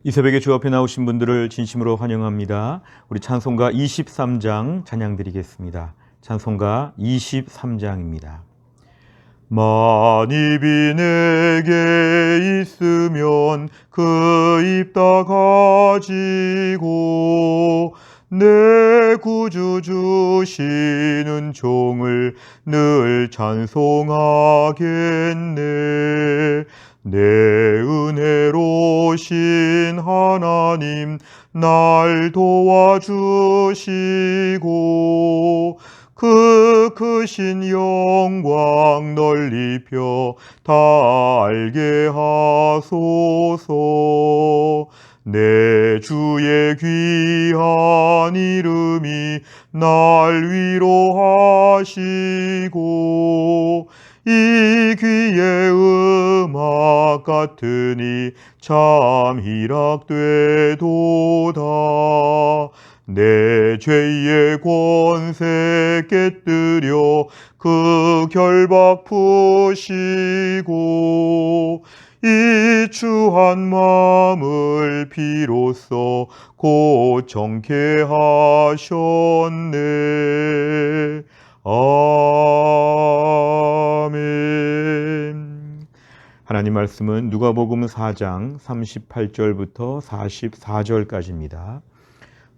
이 새벽에 주 앞에 나오신 분들을 진심으로 환영합니다. 우리 찬송가 23장 찬양 드리겠습니다. 찬송가 23장입니다. 만입이 내게 있으면 그 입 다 가지고 내 구주 주시는 종을 늘 찬송하겠네. 내 은혜로신 하나님 날 도와주시고 그 크신 영광 널리 펴 다 알게 하소서. 내 주의 귀한 이름이 날 위로하시고 이 귀의 음악 같으니 참 희락되도다. 내 죄의 권세 깨뜨려 그 결박 푸시고 이 추한 마음을 비로소 곧 정케 하셨네. 아멘. 하나님 말씀은 누가복음 4장 38절부터 44절까지입니다.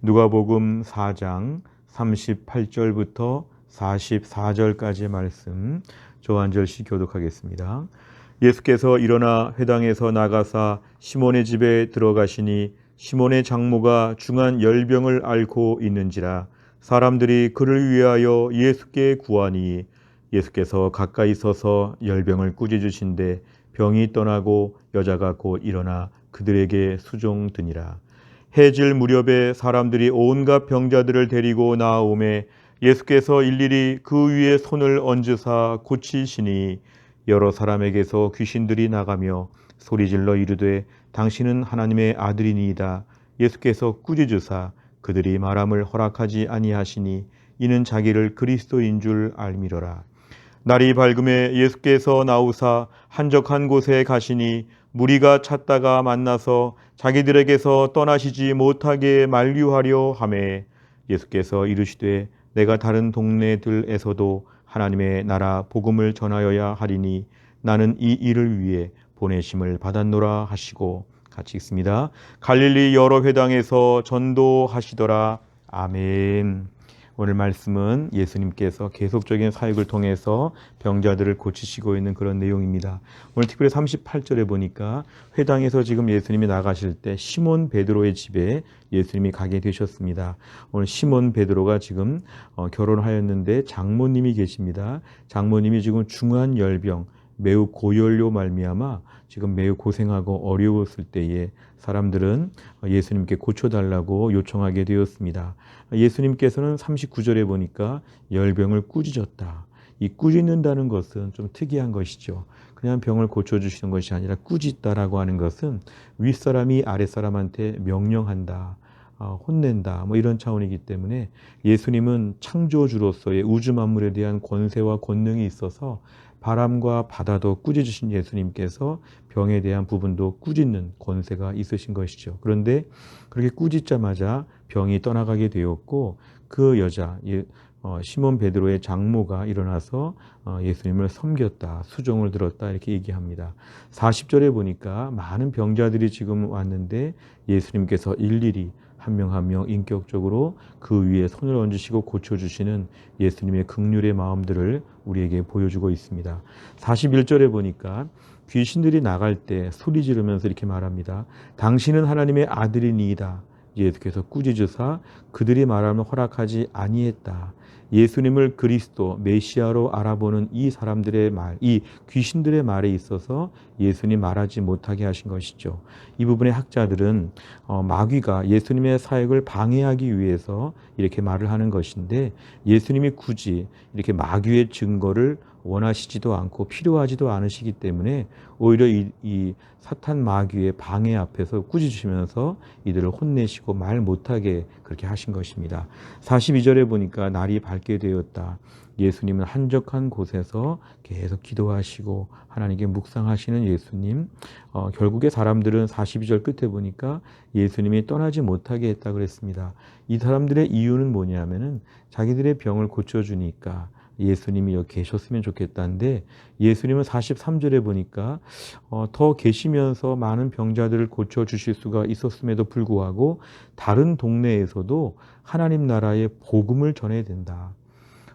누가복음 4장 38절부터 44절까지의 말씀 저 한 절씩 교독하겠습니다. 예수께서 일어나 회당에서 나가사 시몬의 집에 들어가시니 시몬의 장모가 중한 열병을 앓고 있는지라 사람들이 그를 위하여 예수께 구하니 예수께서 가까이 서서 열병을 꾸짖으신데 병이 떠나고 여자가 곧 일어나 그들에게 수종드니라. 해질 무렵에 사람들이 온갖 병자들을 데리고 나오매 예수께서 일일이 그 위에 손을 얹으사 고치시니 여러 사람에게서 귀신들이 나가며 소리질러 이르되 당신은 하나님의 아들이니이다. 예수께서 꾸짖으사 그들이 말함을 허락하지 아니하시니 이는 자기를 그리스도인 줄 알미러라. 날이 밝음에 예수께서 나오사 한적한 곳에 가시니 무리가 찾다가 만나서 자기들에게서 떠나시지 못하게 만류하려 하매 예수께서 이르시되 내가 다른 동네들에서도 하나님의 나라 복음을 전하여야 하리니 나는 이 일을 위해 보내심을 받았노라 하시고 같이 읽습니다. 갈릴리 여러 회당에서 전도하시더라. 아멘. 오늘 말씀은 예수님께서 계속적인 사역을 통해서 병자들을 고치시고 있는 그런 내용입니다. 오늘 특별히 38절에 보니까 회당에서 지금 예수님이 나가실 때 시몬 베드로의 집에 예수님이 가게 되셨습니다. 오늘 시몬 베드로가 지금 결혼하였는데 장모님이 계십니다. 장모님이 지금 중한 열병, 매우 고열로 말미암아 지금 매우 고생하고 어려웠을 때에 사람들은 예수님께 고쳐달라고 요청하게 되었습니다. 예수님께서는 39절에 보니까 열병을 꾸짖었다. 이 꾸짖는다는 것은 좀 특이한 것이죠. 그냥 병을 고쳐주시는 것이 아니라 꾸짖다라고 하는 것은 윗사람이 아랫사람한테 명령한다. 혼낸다. 이런 차원이기 때문에 예수님은 창조주로서의 우주 만물에 대한 권세와 권능이 있어서 바람과 바다도 꾸짖으신 예수님께서 병에 대한 부분도 꾸짖는 권세가 있으신 것이죠. 그런데 그렇게 꾸짖자마자 병이 떠나가게 되었고 그 여자 시몬 베드로의 장모가 일어나서 예수님을 섬겼다, 수종을 들었다 이렇게 얘기합니다. 40절에 보니까 많은 병자들이 지금 왔는데 예수님께서 일일이 한 명 한 명 인격적으로 그 위에 손을 얹으시고 고쳐주시는 예수님의 긍휼의 마음들을 우리에게 보여주고 있습니다. 41절에 보니까 귀신들이 나갈 때 소리 지르면서 이렇게 말합니다. 당신은 하나님의 아들이니이다. 예수께서 꾸짖으사 그들이 말하면 허락하지 아니했다. 예수님을 그리스도 메시아로 알아보는 이 사람들의 말, 이 귀신들의 말에 있어서 예수님 말하지 못하게 하신 것이죠. 이 부분의 학자들은 마귀가 예수님의 사역을 방해하기 위해서 이렇게 말을 하는 것인데 예수님이 굳이 이렇게 마귀의 증거를 원하시지도 않고 필요하지도 않으시기 때문에 오히려 이 사탄 마귀의 방해 앞에서 꾸짖으시면서 이들을 혼내시고 말 못하게 그렇게 하신 것입니다. 42절에 보니까 날이 밝게 되었다. 예수님은 한적한 곳에서 계속 기도하시고 하나님께 묵상하시는 예수님. 결국에 사람들은 42절 끝에 보니까 예수님이 떠나지 못하게 했다 그랬습니다. 이 사람들의 이유는 뭐냐면은 자기들의 병을 고쳐주니까 예수님이 여기 계셨으면 좋겠다는데, 예수님은 43절에 보니까 더 계시면서 많은 병자들을 고쳐주실 수가 있었음에도 불구하고 다른 동네에서도 하나님 나라의 복음을 전해야 된다.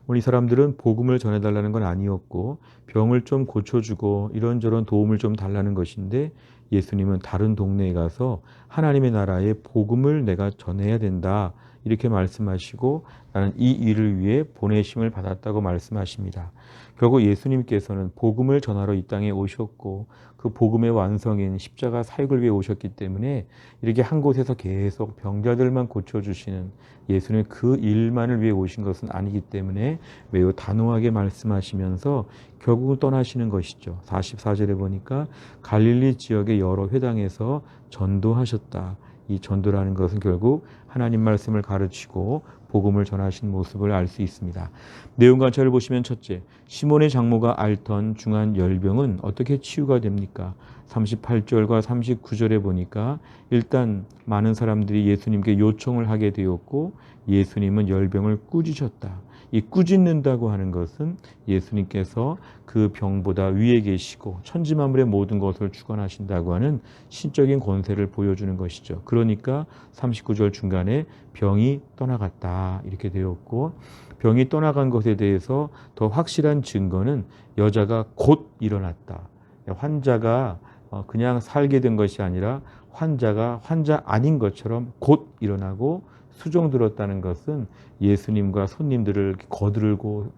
오늘 이 사람들은 복음을 전해달라는 건 아니었고 병을 좀 고쳐주고 이런저런 도움을 좀 달라는 것인데, 예수님은 다른 동네에 가서 하나님의 나라의 복음을 내가 전해야 된다 이렇게 말씀하시고 나는 이 일을 위해 보내심을 받았다고 말씀하십니다. 결국 예수님께서는 복음을 전하러 이 땅에 오셨고 그 복음의 완성인 십자가 사역을 위해 오셨기 때문에 이렇게 한 곳에서 계속 병자들만 고쳐주시는, 예수님 그 일만을 위해 오신 것은 아니기 때문에 매우 단호하게 말씀하시면서 결국은 떠나시는 것이죠. 44절에 보니까 갈릴리 지역의 여러 회당에서 전도하셨다. 이 전도라는 것은 결국 하나님 말씀을 가르치고 복음을 전하신 모습을 알 수 있습니다. 내용 관찰을 보시면 첫째, 시몬의 장모가 앓던 중한 열병은 어떻게 치유가 됩니까? 38절과 39절에 보니까 일단 많은 사람들이 예수님께 요청을 하게 되었고 예수님은 열병을 꾸짖으셨다. 이 꾸짖는다고 하는 것은 예수님께서 그 병보다 위에 계시고 천지만물의 모든 것을 주관하신다고 하는 신적인 권세를 보여주는 것이죠. 그러니까 39절 중간에 병이 떠나갔다 이렇게 되었고, 병이 떠나간 것에 대해서 더 확실한 증거는 여자가 곧 일어났다. 환자가 그냥 살게 된 것이 아니라 환자가 환자 아닌 것처럼 곧 일어나고 수종들었다는 것은 예수님과 손님들을 거들고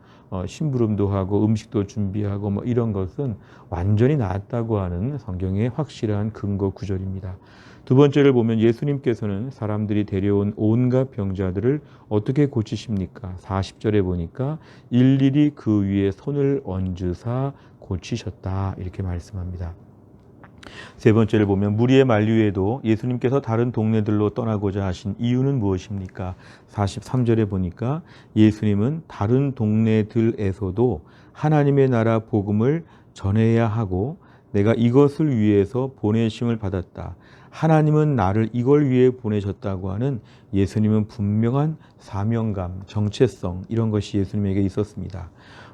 심부름도 하고 음식도 준비하고 뭐 이런 것은 완전히 나았다고 하는 성경의 확실한 근거 구절입니다. 두 번째를 보면 예수님께서는 사람들이 데려온 온갖 병자들을 어떻게 고치십니까? 40절에 보니까 일일이 그 위에 손을 얹으사 고치셨다 이렇게 말씀합니다. 세 번째를 보면 무리의 만류에도 예수님께서 다른 동네들로 떠나고자 하신 이유는 무엇입니까? 43절에 보니까 예수님은 다른 동네들에서도 하나님의 나라 복음을 전해야 하고 내가 이것을 위해서 보내심을 받았다. 하나님은 나를 이걸 위해 보내셨다고 하는 예수님은 분명한 사명감, 정체성 이런 것이 예수님에게 있었습니다.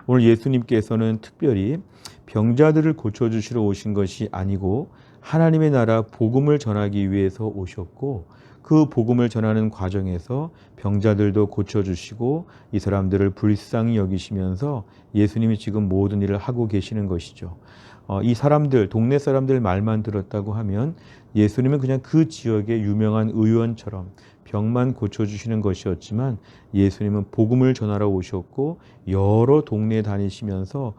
오늘 예수님께서는 특별히 병자들을 고쳐주시러 오신 것이 아니고 하나님의 나라 복음을 전하기 위해서 오셨고 그 복음을 전하는 과정에서 병자들도 고쳐주시고 이 사람들을 불쌍히 여기시면서 예수님이 지금 모든 일을 하고 계시는 것이죠. 이 사람들, 동네 사람들 말만 들었다고 하면 예수님은 그냥 그 지역의 유명한 의원처럼 병만 고쳐주시는 것이었지만 예수님은 복음을 전하러 오셨고 여러 동네에 다니시면서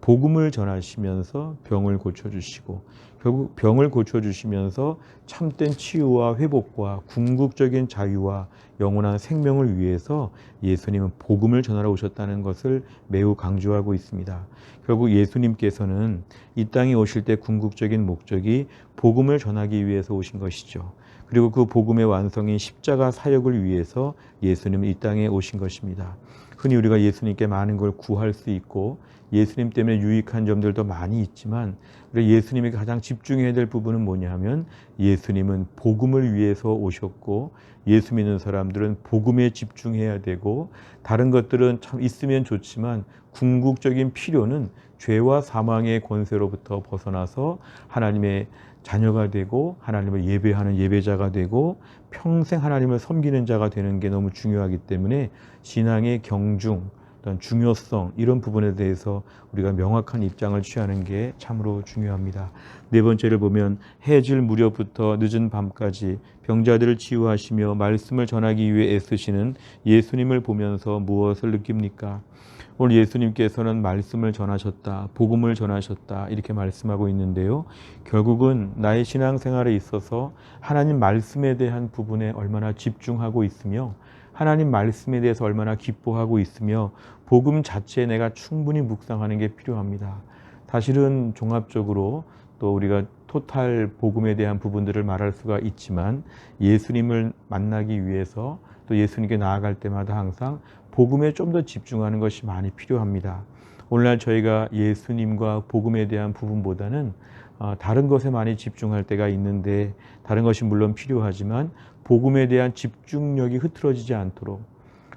복음을 전하시면서 병을 고쳐주시고 결국 병을 고쳐주시면서 참된 치유와 회복과 궁극적인 자유와 영원한 생명을 위해서 예수님은 복음을 전하러 오셨다는 것을 매우 강조하고 있습니다. 결국 예수님께서는 이 땅에 오실 때 궁극적인 목적이 복음을 전하기 위해서 오신 것이죠. 그리고 그 복음의 완성인 십자가 사역을 위해서 예수님은 이 땅에 오신 것입니다. 흔히 우리가 예수님께 많은 걸 구할 수 있고 예수님 때문에 유익한 점들도 많이 있지만 우리 예수님에게 가장 집중해야 될 부분은 뭐냐 하면 예수님은 복음을 위해서 오셨고 예수 믿는 사람들은 복음에 집중해야 되고 다른 것들은 참 있으면 좋지만 궁극적인 필요는 죄와 사망의 권세로부터 벗어나서 하나님의 자녀가 되고 하나님을 예배하는 예배자가 되고 평생 하나님을 섬기는 자가 되는 게 너무 중요하기 때문에 신앙의 경중, 어떤 중요성 이런 부분에 대해서 우리가 명확한 입장을 취하는 게 참으로 중요합니다. 네 번째를 보면 해질 무렵부터 늦은 밤까지 병자들을 치유하시며 말씀을 전하기 위해 애쓰시는 예수님을 보면서 무엇을 느낍니까? 오늘 예수님께서는 말씀을 전하셨다, 복음을 전하셨다 이렇게 말씀하고 있는데요. 결국은 나의 신앙생활에 있어서 하나님 말씀에 대한 부분에 얼마나 집중하고 있으며 하나님 말씀에 대해서 얼마나 기뻐하고 있으며 복음 자체에 내가 충분히 묵상하는 게 필요합니다. 사실은 종합적으로 또 우리가 토탈 복음에 대한 부분들을 말할 수가 있지만 예수님을 만나기 위해서 또 예수님께 나아갈 때마다 항상 복음에 좀 더 집중하는 것이 많이 필요합니다. 오늘날 저희가 예수님과 복음에 대한 부분보다는 다른 것에 많이 집중할 때가 있는데, 다른 것이 물론 필요하지만 복음에 대한 집중력이 흐트러지지 않도록,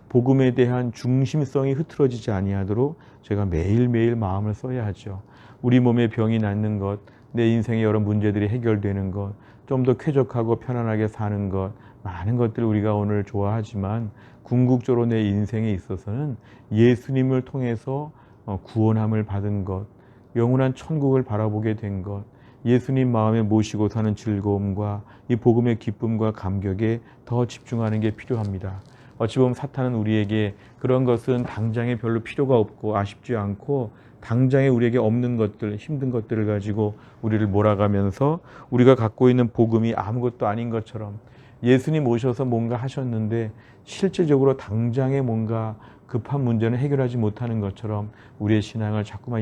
복음에 대한 중심성이 흐트러지지 아니하도록 제가 매일매일 마음을 써야 하죠. 우리 몸에 병이 낫는 것, 내 인생의 여러 문제들이 해결되는 것, 좀 더 쾌적하고 편안하게 사는 것, 많은 것들을 우리가 오늘 좋아하지만 궁극적으로 내 인생에 있어서는 예수님을 통해서 구원함을 받은 것, 영원한 천국을 바라보게 된 것, 예수님 마음에 모시고 사는 즐거움과 이 복음의 기쁨과 감격에 더 집중하는 게 필요합니다. 어찌 보면 사탄은 우리에게 그런 것은 당장에 별로 필요가 없고 아쉽지 않고 당장에 우리에게 없는 것들, 힘든 것들을 가지고 우리를 몰아가면서 우리가 갖고 있는 복음이 아무것도 아닌 것처럼, 예수님 오셔서 뭔가 하셨는데 실제적으로 당장에 뭔가 급한 문제는 해결하지 못하는 것처럼 우리의 신앙을 자꾸만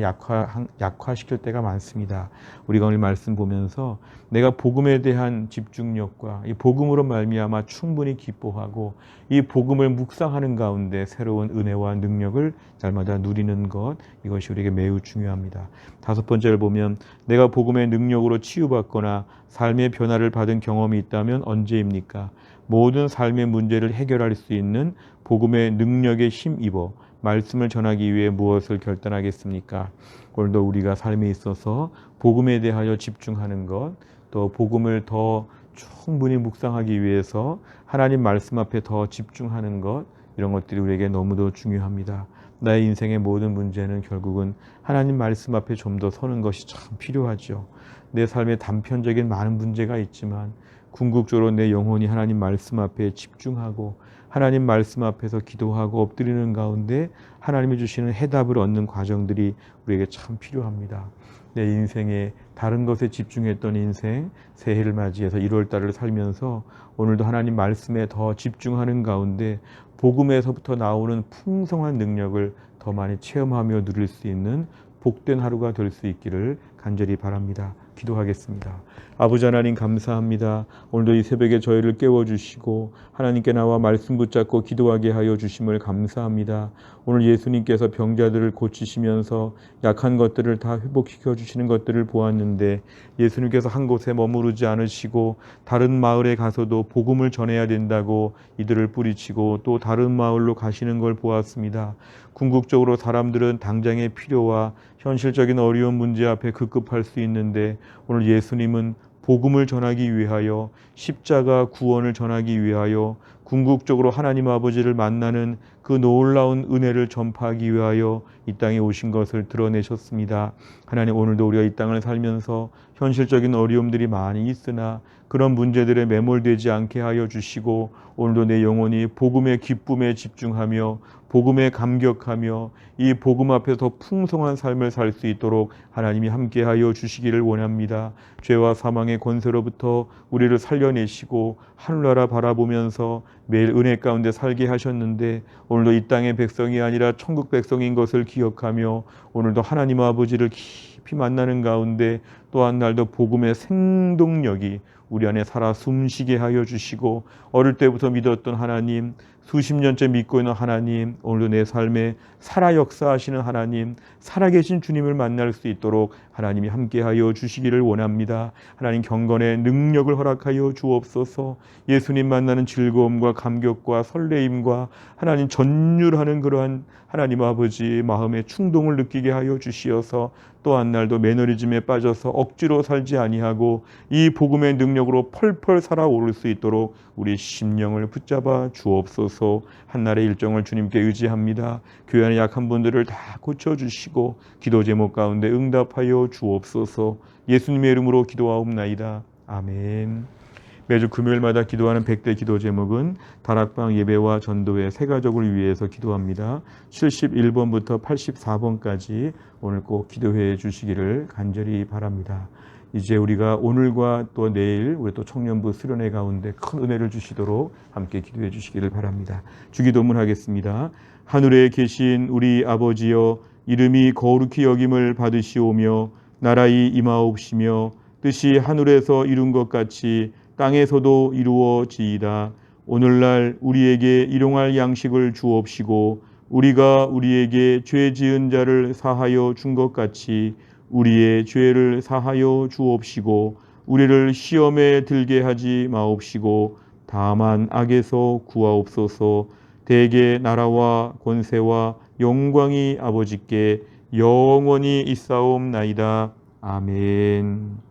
약화시킬 때가 많습니다. 우리가 오늘 말씀 보면서 내가 복음에 대한 집중력과 이 복음으로 말미암아 충분히 기뻐하고 이 복음을 묵상하는 가운데 새로운 은혜와 능력을 날마다 누리는 것, 이것이 우리에게 매우 중요합니다. 5번째를 보면 내가 복음의 능력으로 치유받거나 삶의 변화를 받은 경험이 있다면 언제입니까? 모든 삶의 문제를 해결할 수 있는 복음의 능력에 힘입어 말씀을 전하기 위해 무엇을 결단하겠습니까? 오늘도 우리가 삶에 있어서 복음에 대하여 집중하는 것, 또 복음을 더 충분히 묵상하기 위해서 하나님 말씀 앞에 더 집중하는 것, 이런 것들이 우리에게 너무도 중요합니다. 나의 인생의 모든 문제는 결국은 하나님 말씀 앞에 좀 더 서는 것이 참 필요하죠. 내 삶에 단편적인 많은 문제가 있지만 궁극적으로 내 영혼이 하나님 말씀 앞에 집중하고 하나님 말씀 앞에서 기도하고 엎드리는 가운데 하나님이 주시는 해답을 얻는 과정들이 우리에게 참 필요합니다. 내 인생에 다른 것에 집중했던 인생, 새해를 맞이해서 1월달을 살면서 오늘도 하나님 말씀에 더 집중하는 가운데 복음에서부터 나오는 풍성한 능력을 더 많이 체험하며 누릴 수 있는 복된 하루가 될 수 있기를 간절히 바랍니다. 기도하겠습니다. 아버지 하나님 감사합니다. 오늘도 이 새벽에 저희를 깨워주시고 하나님께 나와 말씀 붙잡고 기도하게 하여 주심을 감사합니다. 오늘 예수님께서 병자들을 고치시면서 약한 것들을 다 회복시켜 주시는 것들을 보았는데, 예수님께서 한 곳에 머무르지 않으시고 다른 마을에 가서도 복음을 전해야 된다고 이들을 뿌리치고 또 다른 마을로 가시는 걸 보았습니다. 궁극적으로 사람들은 당장의 필요와 현실적인 어려운 문제 앞에 급급할 수 있는데, 오늘 예수님은 복음을 전하기 위하여, 십자가 구원을 전하기 위하여, 궁극적으로 하나님 아버지를 만나는 그 놀라운 은혜를 전파하기 위하여 이 땅에 오신 것을 드러내셨습니다. 하나님, 오늘도 우리가 이 땅을 살면서 현실적인 어려움들이 많이 있으나 그런 문제들에 매몰되지 않게 하여 주시고, 오늘도 내 영혼이 복음의 기쁨에 집중하며 복음에 감격하며 이 복음 앞에서 더 풍성한 삶을 살 수 있도록 하나님이 함께하여 주시기를 원합니다. 죄와 사망의 권세로부터 우리를 살려내시고 하늘나라 바라보면서 매일 은혜 가운데 살게 하셨는데, 오늘도 이 땅의 백성이 아니라 천국 백성인 것을 기억하며 오늘도 하나님 아버지를 깊이 만나는 가운데 또한 날도 복음의 생동력이 우리 안에 살아 숨쉬게 하여 주시고, 어릴 때부터 믿었던 하나님, 수십 년째 믿고 있는 하나님, 오늘도 내 삶에 살아 역사하시는 하나님, 살아계신 주님을 만날 수 있도록 하나님이 함께하여 주시기를 원합니다. 하나님, 경건의 능력을 허락하여 주옵소서. 예수님 만나는 즐거움과 감격과 설레임과 하나님 전율하는 그러한 하나님 아버지 마음의 충동을 느끼게 하여 주시어서 또한 날도 매너리즘에 빠져서 억지로 살지 아니하고 이 복음의 능력으로 펄펄 살아오를 수 있도록 우리 심령을 붙잡아 주옵소서. 한날의 일정을 주님께 의지합니다. 교회 안에 약한 분들을 다 고쳐주시고 기도 제목 가운데 응답하여 주옵소서. 예수님의 이름으로 기도하옵나이다. 아멘. 매주 금요일마다 기도하는 100대 기도 제목은 다락방 예배와 전도회 세 가족을 위해서 기도합니다. 71번부터 84번까지 오늘 꼭 기도해 주시기를 간절히 바랍니다. 이제 우리가 오늘과 또 내일 우리 또 청년부 수련회 가운데 큰 은혜를 주시도록 함께 기도해 주시기를 바랍니다. 주기도문 하겠습니다. 하늘에 계신 우리 아버지여, 이름이 거룩히 여김을 받으시오며 나라의 임하옵시며 뜻이 하늘에서 이룬 것 같이 땅에서도 이루어지이다. 오늘날 우리에게 일용할 양식을 주옵시고 우리가 우리에게 죄 지은 자를 사하여 준 것 같이 우리의 죄를 사하여 주옵시고 우리를 시험에 들게 하지 마옵시고 다만 악에서 구하옵소서. 대개 나라와 권세와 영광이 아버지께 영원히 있사옵나이다. 아멘.